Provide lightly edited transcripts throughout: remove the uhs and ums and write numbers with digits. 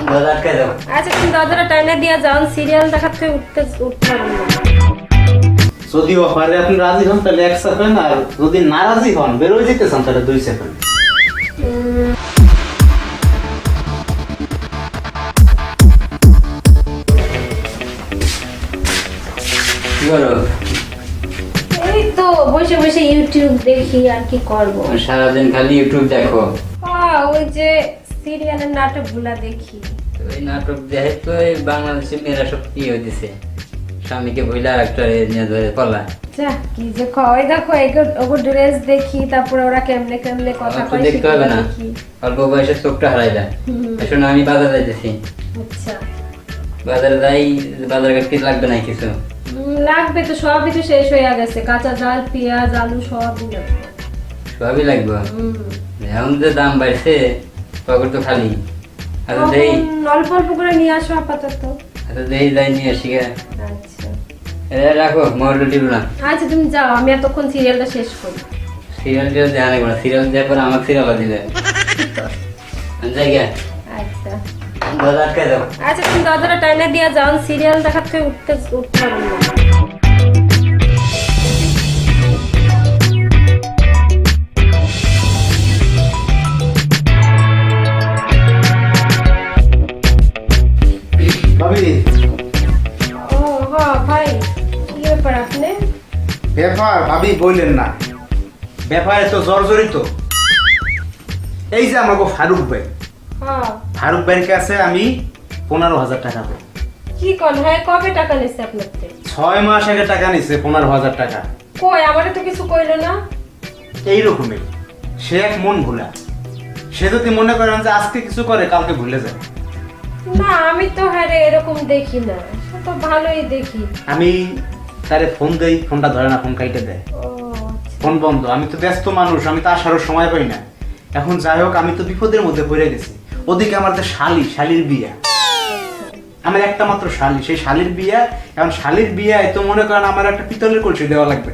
আচ্ছা তুমি দরজাটা টাইনে দিয়া যাও, সিরিয়াল দেখাতে উঠতে পারবো না। যদি অফারে আপনি রাজি হন তাহলে 1 সেকেন্ড, আর যদি না রাজি হন বেরোয় যেতে চান তাহলে 2 সেকেন্ড। কি করো? এই তো বসে বসে ইউটিউব দেখি, আর কি করব। সারাদিন খালি ইউটিউব দেখো? ওই যে সিরিয়ালের নাটকগুলা দেখি। তো এই নাটক দেখে তো এই বাংলাদেশে মেয়েরা সব কি হইতেছে, স্বামীকে বইলা আর একটা নিয়ে ধরে পলা। যা কি যে কয়, দেখো ওগো ড্রেস দেখি, তারপরে ওরা কেমনে কেমনে কথা কয় দেখতে হবে না, অল্প বয়সে চোখটা হারাইলা। এখন আমি বাজার যাইতেছি। আচ্ছা বাজারে যাই, বাজারে কি লাগবে না কিছু? লাগবে তো, সবই তো শেষ হয়ে গেছে, কাঁচা ডাল পেঁয়াজ আলু সবই লাগবে। সবই লাগবে? এখন যে দাম বাড়ছে পকেট তো খালি। আচ্ছা দেই, অল্প অল্প করে নিয়ে আসো আপাতত। আচ্ছা দেই যাই নিয়ে আসি। আচ্ছা রাখো, মোবাইলটা টিপো না। আচ্ছা তুমি যাও, আমি এতক্ষণ সিরিয়ালটা শেষ করি। সিরিয়ালটা দেখা লাগবে না, সিরিয়াল দেওয়ার পরে আমাকে সিরিয়াল দিলে জায়গা। আচ্ছা দরজা আটকে দাও। আচ্ছা তুমি দরজাটা টাইনে দিয়া যাও, সিরিয়াল দেখাতে উঠতে পারবো না। ভাবি, ও হ্যাঁ ভাই, কি ব্যাপার আপনি? ব্যাপার ভাবি বললেন না, ব্যাপারে তো জর্জরিত। এই যে আমাকে ফারুক ভাই, হ্যাঁ ফারুক ভাইয়ের কাছে আমি 15,000 টাকা পাই। কি কোন, হ্যাঁ কবে টাকা নিচ্ছে আপনার থেকে? 6 মাস আগে টাকা নিছে 15,000 টাকা। কই, আমারে তো কিছু কইলো না। এইরকমই সে এক মন ভোলা। সে যদি মনে করেন যে আজকে কিছু করে কালকে ভুলে যায়। না আমি তো হ্যাঁ রে, এরকম দেখি না, সে তো ভালোই দেখি। আমি তারে ফোন দেই, ফোনটা ধরে না, ফোন কাইটে দেয়, ও আচ্ছা। ফোন বন্ধ। আমি তো ব্যস্ত মানুষ, আমি তো আসারও সময় পাই না। এখন যাই হোক, আমি তো বিপদের মধ্যে পড়ে গেছি। ওদিকে আমার যে শালির বিয়া, আমার একটা মাত্র শালি, সেই শালির বিয়া। এখন শালির বিয়ায় তো মনে করেন আমার একটা পিতলের কলসি দেওয়া লাগবে।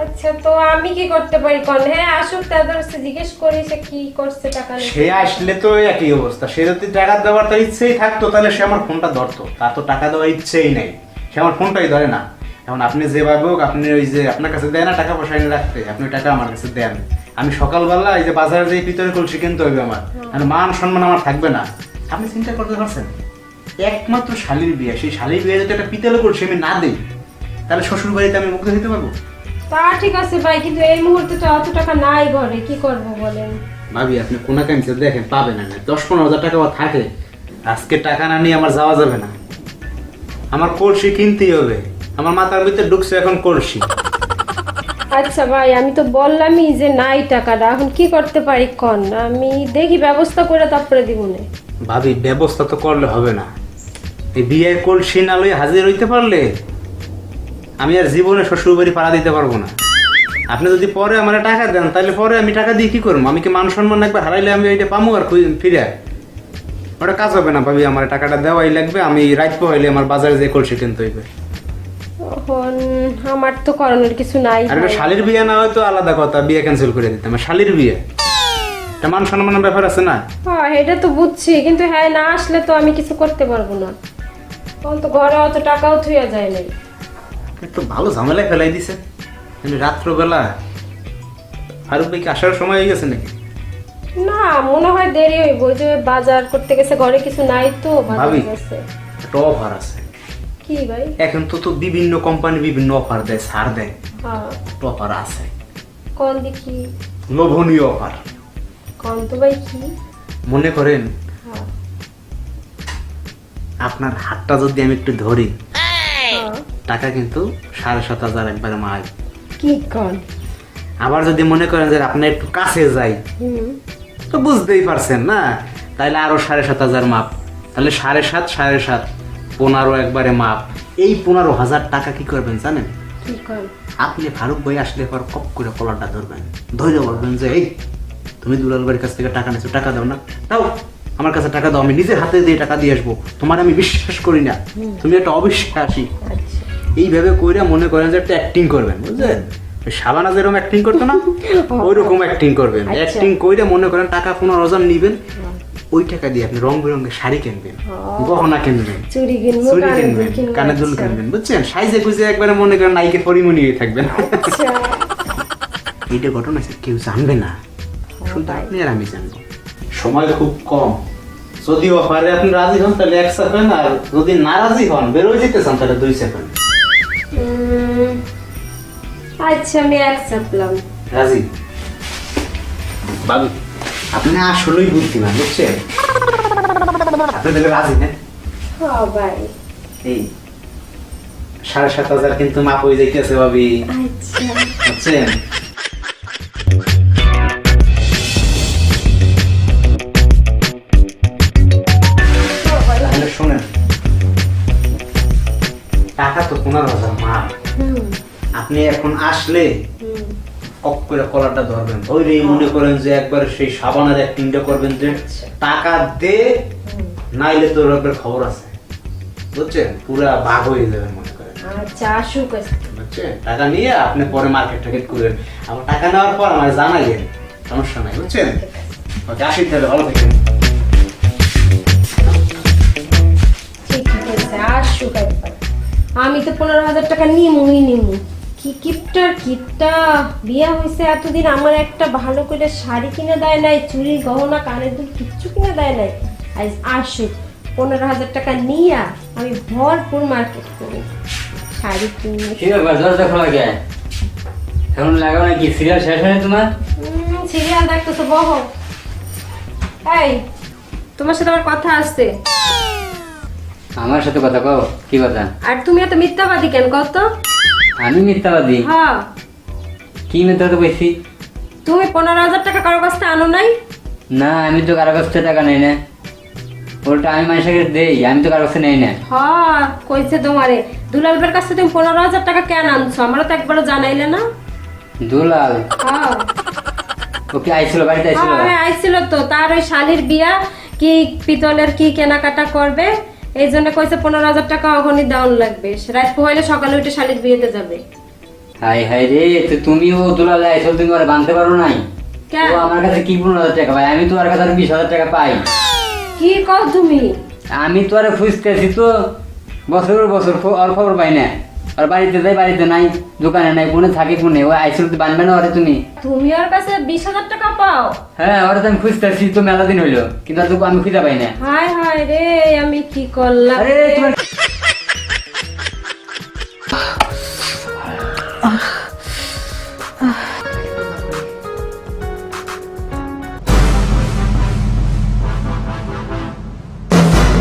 আচ্ছা তো আমি কি করতে পারি কোন? হ্যাঁ আসুক, তাদের কাছে জিজ্ঞেস করি সে কি করছে টাকা নিয়ে। সে আসলে তো একই অবস্থা। সে যদি টাকা দেওয়ার তার ইচ্ছেই থাকতো তাহলে সে আমার ফোনটা ধরতো। তার তো টাকা দেওয়ার ইচ্ছেই নেই, সে আমার ফোনটাই ধরে না। এখন আপনি যেভাবে হোক, আপনি ওই যে আপনার কাছে দেয় না টাকা পয়সা এনে রাখতে, আপনি টাকা আমার কাছে দেন। আমি সকালবেলা এই যে বাজারে যে পিতলের কলসি কিনতে হবে আমার, মান সম্মান আমার থাকবে না। আপনি চিন্তা করতে পারছেন, একমাত্র শালির বিয়ে, সেই শালির বিয়ে যদি একটা পিতলের কলসি আমি না দিই তাহলে শ্বশুর বাড়িতে আমি মুগ্ধ হইতে পারবো? তা ঠিক আছে ভাই, কিন্তু এই মুহূর্তে তো অত টাকা নাই ঘরে, কি করব বলেন? ভাবি আপনি কোনা কামিতে দেখেন, পাবেন না। 10-15 হাজার টাকা থাকে, আজকে টাকা না নিয়ে আমার যাওয়া যাবে না। আমার কলসি কিনতেই হবে, আমার মাথার ভিতরে ঢুকছে এখন কলসি। আচ্ছা ভাই, আমি তো বললামই যে নাই টাকাটা, এখন কি করতে পারি কোন? আমি দেখি ব্যবস্থা করে তারপরে দিব না। ভাবি ব্যবস্থা তো করলে হবে না, এই বিয়ের কলসি না লই হাজির হইতে পারলে আমি আর জীবনে শ্বশুর বাড়ি পাড়া দিতে পারবো না। আপনি যদি পরে আমার টাকা দেন তাহলে পরে আমি টাকা দিয়ে কি করবো? আমি কি মান সম্মান একবার হারাইলে আমি ওইটা পামু আর ফিরে? ওটা কাজ হবে না ভাবি, আমার টাকাটা দেওয়াই লাগবে। আমি রাত পোহাইলে আমার বাজারে যে কলসি কিনতে হইবে। এখন আমার তো করণের কিছু নাই। আর এটা শালির বিয়ে না হয়তো আলাদা কথা, বিয়ে ক্যান্সেল করে দিতাম। শালির বিয়ে এটা মান সম্মানের ব্যাপার আছে না? হ্যাঁ এটা তো বুঝছি, কিন্তু হ্যাঁ না আসলে তো আমি কিছু করতে পারবো না। তখন তো ঘরে অত টাকাও থুয়া যায় নাই। একটু ভালো ঝামেলায় ফেলাই দিছে। রাত্রবেলা ফারুক ভাই কি আসার সময় হয়ে গেছে নাকি? না মনে হয় দেরি হইব, ওই যে বাজার করতে গেছে, ঘরে কিছু নাই তো ভাবি গেছে। একটা অফার আছে। কি ভাই? এখন তো বিভিন্ন কোম্পানি বিভিন্ন অফার দেয়, ছাড় দেয়। হ্যাঁ অফার আছে, কোন দেখি? লোভনীয় অফার। কোন তো ভাই কি? মনে করেন হ্যাঁ আপনার হাতটা যদি আমি একটু ধরি, হ্যাঁ। টাকা কিন্তু 7,500 একবারে মাল। কি কোন? আবার যদি মনে করেন যে আপনার একটু কাছে যাই, তো বুঝতেই পারছেন না, তাহলে আরো 7,500 মাপ, তাহলে 7.5 7.5 15 একবারে মাপ। এই 15,000 টাকা কি করবেন জানেন? কি কোন? আপনি ফারুক ভাই আসলে পর কপ করে কলারটা ধরবেন, ধরে বলবেন যে এই তুমি দুলাল ভাইয়ের কাছ থেকে টাকা নিয়েছো, টাকা দাও না, দাও আমার কাছে টাকা দাও, আমি নিজের হাতে দিয়ে টাকা দিয়ে আসবো, তোমার আমি বিশ্বাস করি না, তুমি একটা অবিশ্বাসী। আচ্ছা এইভাবে কইরা মনে করেন যে একটা অ্যাক্টিং করবেন, বুঝলেন? শাবানা যেরকম অ্যাক্টিং করতো না, ওই রকম অ্যাক্টিং করবেন। অ্যাক্টিং কইরা মনে করেন টাকা 15,000 নিবেন, ওই টাকা দিয়ে আপনি রং বেরঙের শাড়ি কিনবেন, গহনা কিনবেন, চুড়ি কিনবো, চুড়ি কানের দুল কিনবেন, কিনবো। কানের দুল আচ্ছা। কিনবেন, বুঝছেন? সাইজে গুজে একবারে মনে করেন নাইকে পরিমণি হয়ে থাকবেন। আচ্ছা। এইটা ঘটনা স্যার কেউ জানবে না, শুধু আপনি আর আমি জানবো। সময় খুব কম, যদি অফারে আপনি রাজি হন তাহলে 1 সেকেন্ড, আর যদি না রাজি হন বেরোয় যেতে চান তাহলে 2 সেকেন্ড। আচ্ছা আমি এক চাপলাম। রাজি? বাবু আপনি আসলেই বুদ্ধিমান, বুঝছেন? আপনি তাহলে রাজি না? হ্যাঁ ভাই। এই 7,500 কিন্তু মাপ হয়ে যাইতেছে ভাবি, আচ্ছা। বুঝছেন? তাহলে শোনেন, টাকা তো 15,000 মাপ। হুম আপনি এখন আসলে হুম। অক করে কলারটা ধরবেন, ধরেই মনে করেন যে একবার সেই সাবানের অ্যাক্টিংটা করবেন যে টাকা দে, নাইলে তোর ব্যাপারে খবর আছে, বুঝছেন? পুরা ভাগ হয়ে যাবেন মনে করেন, আচ্ছা আসুক। বুঝছেন? টাকা নিয়ে আপনি পরে মার্কেট টার্গেট করবেন, আবার টাকা নেওয়ার পর আমার জানাইলেন, সমস্যা নাই, বুঝছেন? ওকে আসি তাহলে, ভালো থাকেন। ঠিকই বলছে, আসুক একবার। আমি তো 15,000 টাকা নিমুই নিমু। কি কিপটা বিয়া হয়েছে এতদিন, আমার একটা ভালো করে শাড়ি কিনে দেয় নাই, চুড়ি গহনা কানের দুল কিচ্ছু কিনে দেয় নাই। আজ আসুক, 15,000 টাকা নিয়ে আমি ভরপুর মার্কেট করবো, শাড়ি কিনে। কি ব্যাপার, দরজা খোলা কে? এখন লাগাও নাকি? সিরিয়াল শেষ হয়নি তোমার? সিরিয়াল দেখতেছো? বহ। এই তোমার সাথে আমার কথা আছে। আমার সাথে কথা কও, কি কথা? আর তুমি এত মিথ্যাবাদী কেন কত? আমি মিথ্যাবাদী? হ্যাঁ, কি মিথ্যাবাদী বলছি? তুমি 15,000 টাকা কারো কাছ থেকে আনো নাই? না, আমি তো কারো কাছ থেকে টাকা নেই না, ওটা আমি মানুষকে দেই, আমি তো কারো কাছে নেই না। হ্যাঁ কইছে তোমারে, দুলালবের কাছে তুমি 15,000 টাকা কেন আনছো? আমারও তো একবারও জানাইলে না। দুলাল? হ্যাঁ ওকে আইছিল, বাড়িতে আইছিল? হ্যাঁ আইছিল তো, তার ওই শালির বিয়া কি পিতলের কি কেনাকাটা করবে, এই জন্য কইছে 15,000 টাকা ওখানে দেওয়ান লাগবে। রাত পোহাইলে সকালে উঠে শালির বিয়েতে যাবে। হাই হাই রে, তো তুমিও দুলাল আইছিল, তুমি ওরা বাঁধতে পারো নাই? কেন? ও আমার কাছে কি 15,000 টাকা পাই? আমি তো ওর কাছে 20,000 টাকা পাই। কি কও তুমি? আমি তো আরে খুঁজতেছি তো বছরের বছর, আর খবর পাই না। আর বাড়িতে যাই, বাড়িতে নাই, দোকানে নাই, কোনে থাকে কোনে? ও আইছিল তো বানবে না ওরে তুমি? তুমি ওর কাছে 20,000 টাকা পাও? হ্যাঁ, ওরা তো আমি খুঁজতেছি তো মেলা দিন হইলো, কিন্তু আর তো আমি খুঁজে পাই না। হায় হায় রে, আমি কি করলাম? আরে তোমার